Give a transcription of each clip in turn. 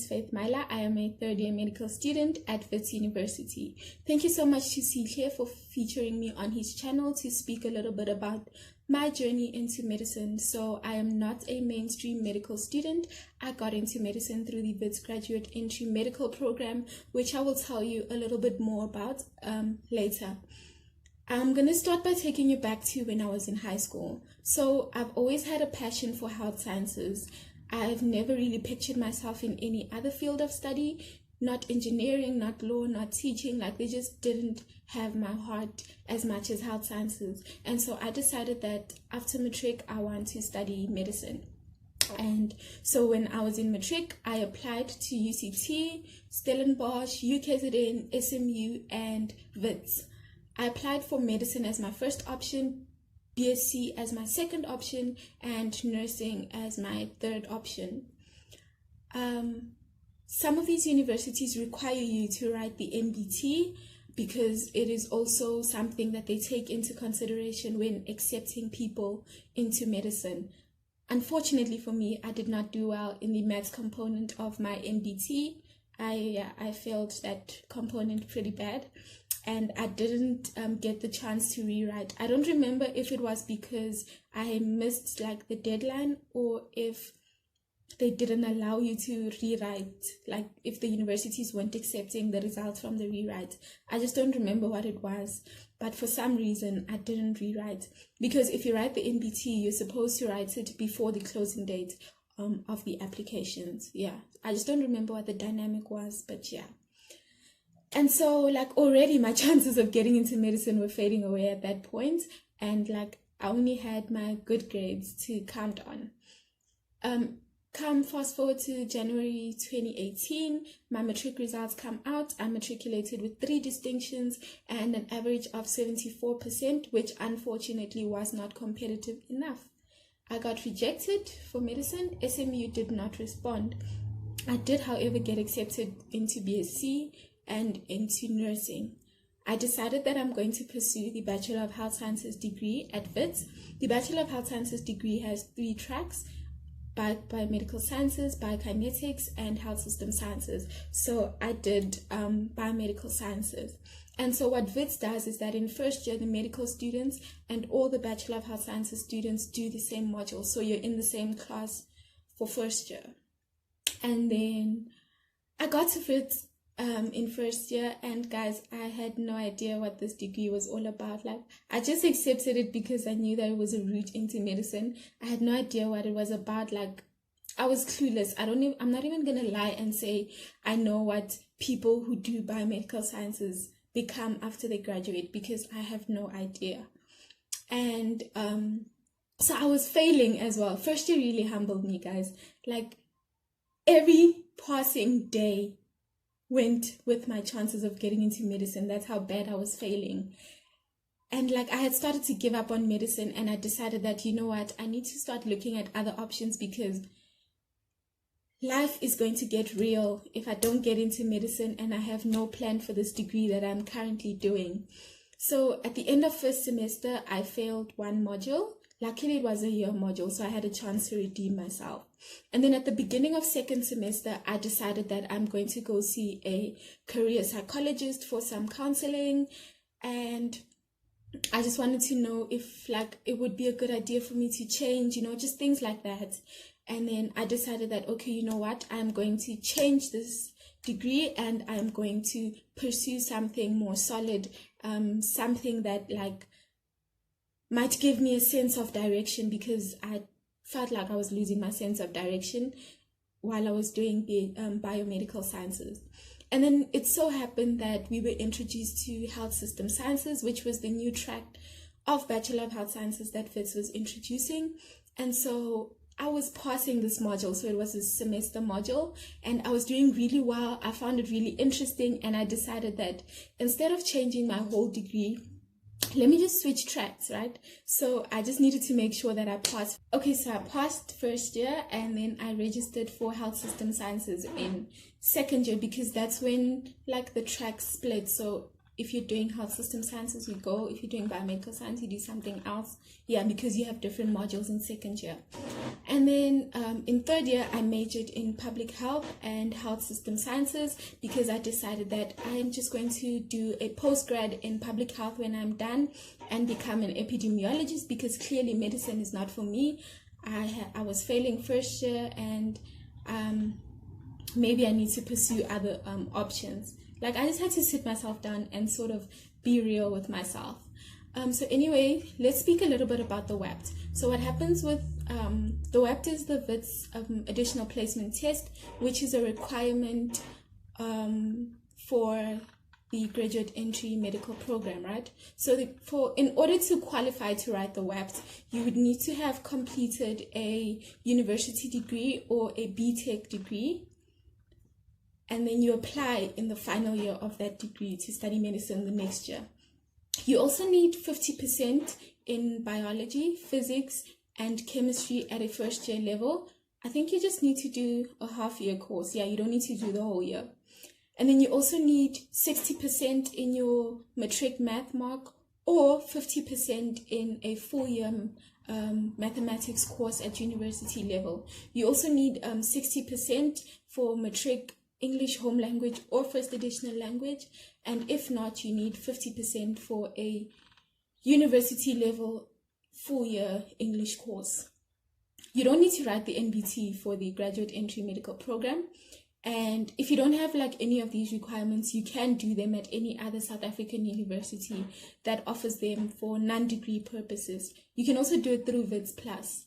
Faith Maila. I am a third-year medical student at Wits University. Thank you so much to CK for featuring me on his channel to speak a little bit about my journey into medicine. So I am not a mainstream medical student. I got into medicine through the Wits Graduate Entry Medical Program, which I will tell you a little bit more about later. I'm going to start by taking you back to when I was in high school. So I've always had a passion for health sciences. I've never really pictured myself in any other field of study, not engineering, not law, not teaching. Like, they just didn't have my heart as much as health sciences. And so I decided that after Matric, I want to study medicine. And so when I was in Matric, I applied to UCT, Stellenbosch, UKZN, SMU, and Wits. I applied for medicine as my first option, BSc as my second option, and nursing as my third option. Some of these universities require you to write the NBT because it is also something that they take into consideration when accepting people into medicine. Unfortunately for me, I did not do well in the maths component of my NBT. I failed that component pretty bad. And I didn't get the chance to rewrite. I don't remember if it was because I missed like the deadline or if they didn't allow you to rewrite, like if the universities weren't accepting the results from the rewrite. I just don't remember what it was. But for some reason, I didn't rewrite. Because if you write the NBT, you're supposed to write it before the closing date of the applications. Yeah, I just don't remember what the dynamic was, but yeah. And so, like, already my chances of getting into medicine were fading away at that point. And, like, I only had my good grades to count on. Come fast forward to January 2018, my matric results come out. I matriculated with 3 distinctions and an average of 74%, which unfortunately was not competitive enough. I got rejected for medicine. SMU did not respond. I did, however, get accepted into BSc and into nursing. I decided that I'm going to pursue the Bachelor of Health Sciences degree at Wits. The Bachelor of Health Sciences degree has 3 tracks: biomedical sciences, biokinetics, and health system sciences. So I did biomedical sciences. And so what Wits does is that in first year, the medical students and all the Bachelor of Health Sciences students do the same module. So you're in the same class for first year. And then I got to Wits in first year, and guys, I had no idea what this degree was all about. Like, I just accepted it because I knew that it was a route into medicine. I had no idea what it was about. Like, I was clueless. I'm not even gonna lie and say I know what people who do biomedical sciences become after they graduate, because I have no idea. And so I was failing as well. First year really humbled me, guys. Like, every passing day went with my chances of getting into medicine. That's how bad I was failing. And like, I had started to give up on medicine, and I decided that, you know what, I need to start looking at other options, because life is going to get real if I don't get into medicine and I have no plan for this degree that I'm currently doing. So at the end of first semester, I failed 1 module. Luckily, it was a year module, so I had a chance to redeem myself. And then at the beginning of second semester, I decided that I'm going to go see a career psychologist for some counseling. And I just wanted to know if, like, it would be a good idea for me to change, you know, just things like that. And then I decided that, okay, you know what, I'm going to change this degree and I'm going to pursue something more solid, something that, like, might give me a sense of direction, because I felt like I was losing my sense of direction while I was doing the biomedical sciences. And then it so happened that we were introduced to health system sciences, which was the new track of Bachelor of Health Sciences that Wits was introducing. And so I was passing this module, so it was a semester module, and I was doing really well. I found it really interesting, and I decided that instead of changing my whole degree, let me just switch tracks, right? So I just needed to make sure that I passed. Okay, so I passed first year, and then I registered for health system sciences in second year, because that's when, like, the tracks split. So if you're doing health system sciences, you go. If you're doing biomedical science, you do something else. Yeah, because you have different modules in second year. And then in third year, I majored in public health and health system sciences because I decided that I'm just going to do a postgrad in public health when I'm done and become an epidemiologist, because clearly medicine is not for me. I was failing first year, and maybe I need to pursue other options. Like, I just had to sit myself down and sort of be real with myself. So anyway, let's speak a little bit about the WAPT. So what happens with the WAPT is the Wits additional placement test, which is a requirement for the graduate entry medical program, right? So in order to qualify to write the WAPT, you would need to have completed a university degree or a BTech degree, and then you apply in the final year of that degree to study medicine the next year. You also need 50% in biology, physics, and chemistry at a first year level. I think you just need to do a half-year course. Yeah, you don't need to do the whole year. And then you also need 60% in your matric math mark, or 50% in a full-year mathematics course at university level. You also need 60% for matric English home language or first additional language, and if not, you need 50% for a university level full-year English course. You don't need to write the NBT for the graduate entry medical program, and if you don't have like any of these requirements, you can do them at any other South African university that offers them for non-degree purposes. You can also do it through Wits Plus.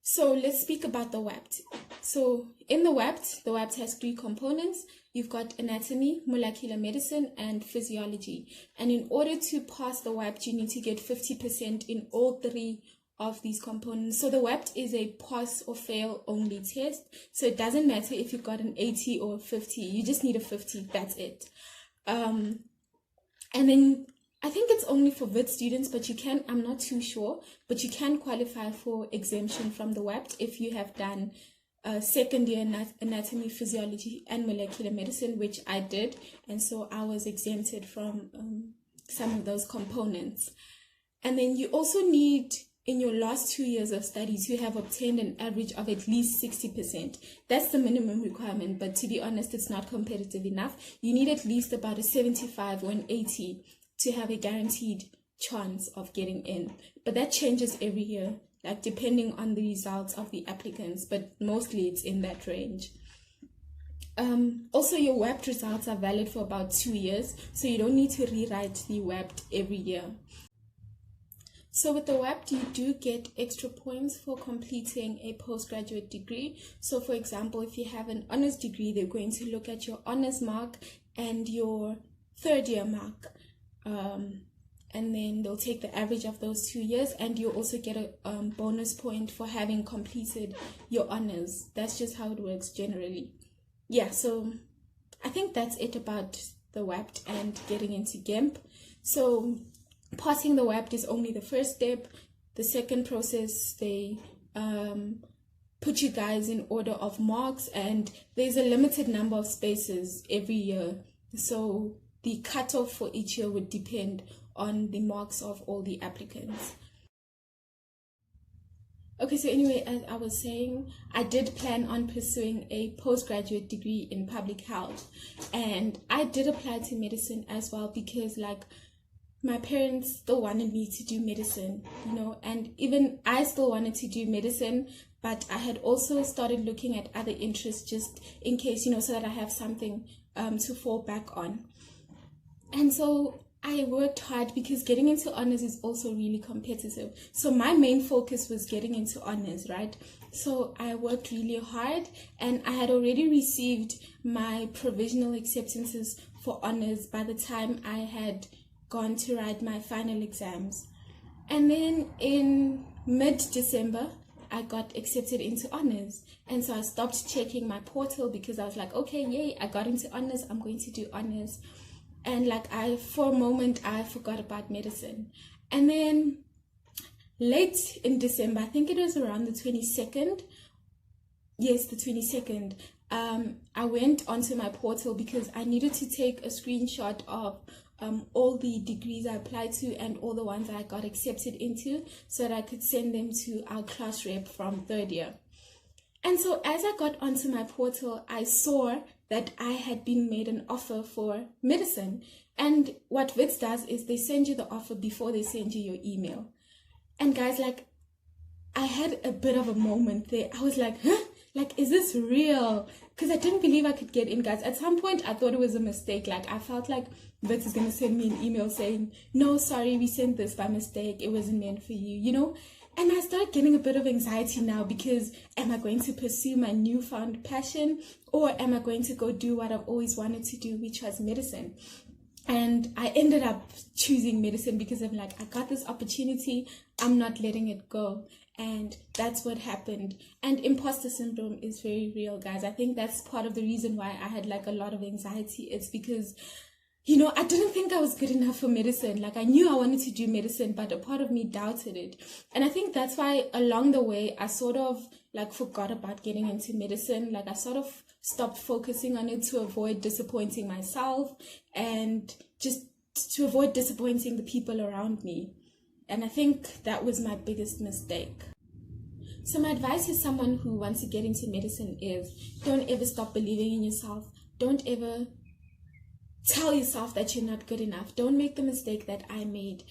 So let's speak about the WAPT. So in the WAPT has three components. You've got anatomy, molecular medicine, and physiology. And in order to pass the WAPT, you need to get 50% in all three of these components. So the WAPT is a pass or fail only test. So it doesn't matter if you got an 80 or 50. You just need a 50. That's it. And then I think it's only for Wits students, but you can, I'm not too sure, but you can qualify for exemption from the WAPT if you have done second year anatomy, physiology, and molecular medicine, which I did. And so I was exempted from some of those components. And then you also need, in your last 2 years of study, to have obtained an average of at least 60%. That's the minimum requirement, but to be honest, it's not competitive enough. You need at least about a 75 or an 80 to have a guaranteed chance of getting in. But that changes every year, like depending on the results of the applicants, but mostly it's in that range. Also, your WAPT results are valid for about 2 years, so you don't need to rewrite the WAPT every year. So with the WAPT, you do get extra points for completing a postgraduate degree. So for example, if you have an honors degree, they're going to look at your honors mark and your third year mark. And then they'll take the average of those 2 years, and you'll also get a bonus point for having completed your honors. That's just how it works generally. Yeah, so I think that's it about the WAPT and getting into Gemp. So passing the WAPT is only the first step. The second process, they put you guys in order of marks, and there's a limited number of spaces every year. So the cutoff for each year would depend on the marks of all the applicants. Okay, so anyway, as I was saying, I did plan on pursuing a postgraduate degree in public health, and I did apply to medicine as well because, like, my parents still wanted me to do medicine, you know, and even I still wanted to do medicine, but I had also started looking at other interests just in case, you know, so that I have something to fall back on. And so I worked hard because getting into honors is also really competitive. So my main focus was getting into honors, right? So I worked really hard, and I had already received my provisional acceptances for honors by the time I had gone to write my final exams. And then in mid-December, I got accepted into honors. And so I stopped checking my portal because I was like, okay, yay, I got into honors, I'm going to do honors. And like for a moment, I forgot about medicine. And then late in December, I think it was around the 22nd. Yes, the 22nd. I went onto my portal because I needed to take a screenshot of all the degrees I applied to and all the ones I got accepted into so that I could send them to our class rep from third year. And so as I got onto my portal, I saw that I had been made an offer for medicine. And what Wits does is they send you the offer before they send you your email. And guys, like, I had a bit of a moment there. I was like, huh? Like, is this real? Because I didn't believe I could get in, guys. At some point, I thought it was a mistake. Like, I felt like Wits is going to send me an email saying, no, sorry, we sent this by mistake. It wasn't meant for you, you know? And I started getting a bit of anxiety now because am I going to pursue my newfound passion, or am I going to go do what I've always wanted to do, which was medicine? And I ended up choosing medicine because I'm like, I got this opportunity. I'm not letting it go. And that's what happened. And imposter syndrome is very real, guys. I think that's part of the reason why I had like a lot of anxiety. It's because, you know, I didn't think I was good enough for medicine. Like, I knew I wanted to do medicine, but a part of me doubted it. And I think that's why along the way, I sort of like forgot about getting into medicine. Like, I sort of stopped focusing on it to avoid disappointing myself and just to avoid disappointing the people around me. And I think that was my biggest mistake. So my advice to someone who wants to get into medicine is don't ever stop believing in yourself. Don't ever tell yourself that you're not good enough. Don't make the mistake that I made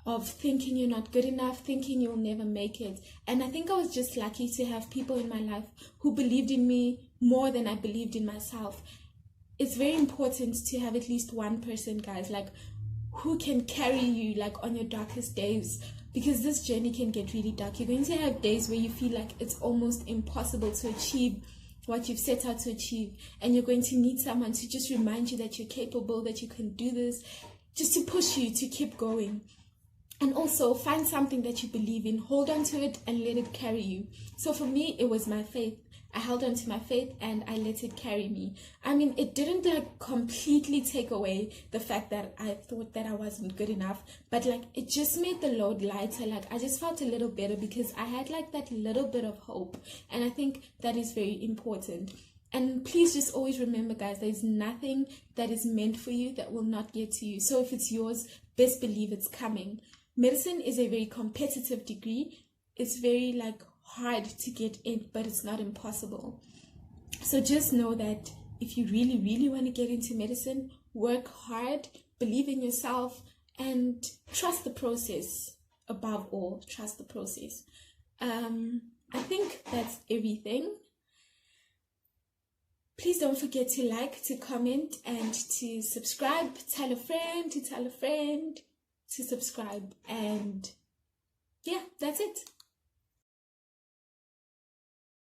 of thinking you're not good enough, thinking you'll never make it. And I think I was just lucky to have people in my life who believed in me more than I believed in myself. It's very important to have at least one person, guys, like who can carry you like on your darkest days, because this journey can get really dark. You're going to have days where you feel like it's almost impossible to achieve what you've set out to achieve, and you're going to need someone to just remind you that you're capable, that you can do this, just to push you to keep going. And also find something that you believe in, hold on to it and let it carry you. So for me, it was my faith. I held on to my faith and I let it carry me. I mean, it didn't like completely take away the fact that I thought that I wasn't good enough, but like it just made the load lighter. Like I just felt a little better because I had like that little bit of hope. And I think that is very important. And please just always remember, guys, there's nothing that is meant for you that will not get to you. So if it's yours, best believe it's coming. Medicine is a very competitive degree. It's very like hard to get in, but it's not impossible. So just know that if you really, really want to get into medicine, work hard, believe in yourself, and trust the process. Above all, trust the process. I think that's everything. Please don't forget to like, to comment, and to subscribe. Tell a friend to tell a friend to subscribe. And yeah, that's it.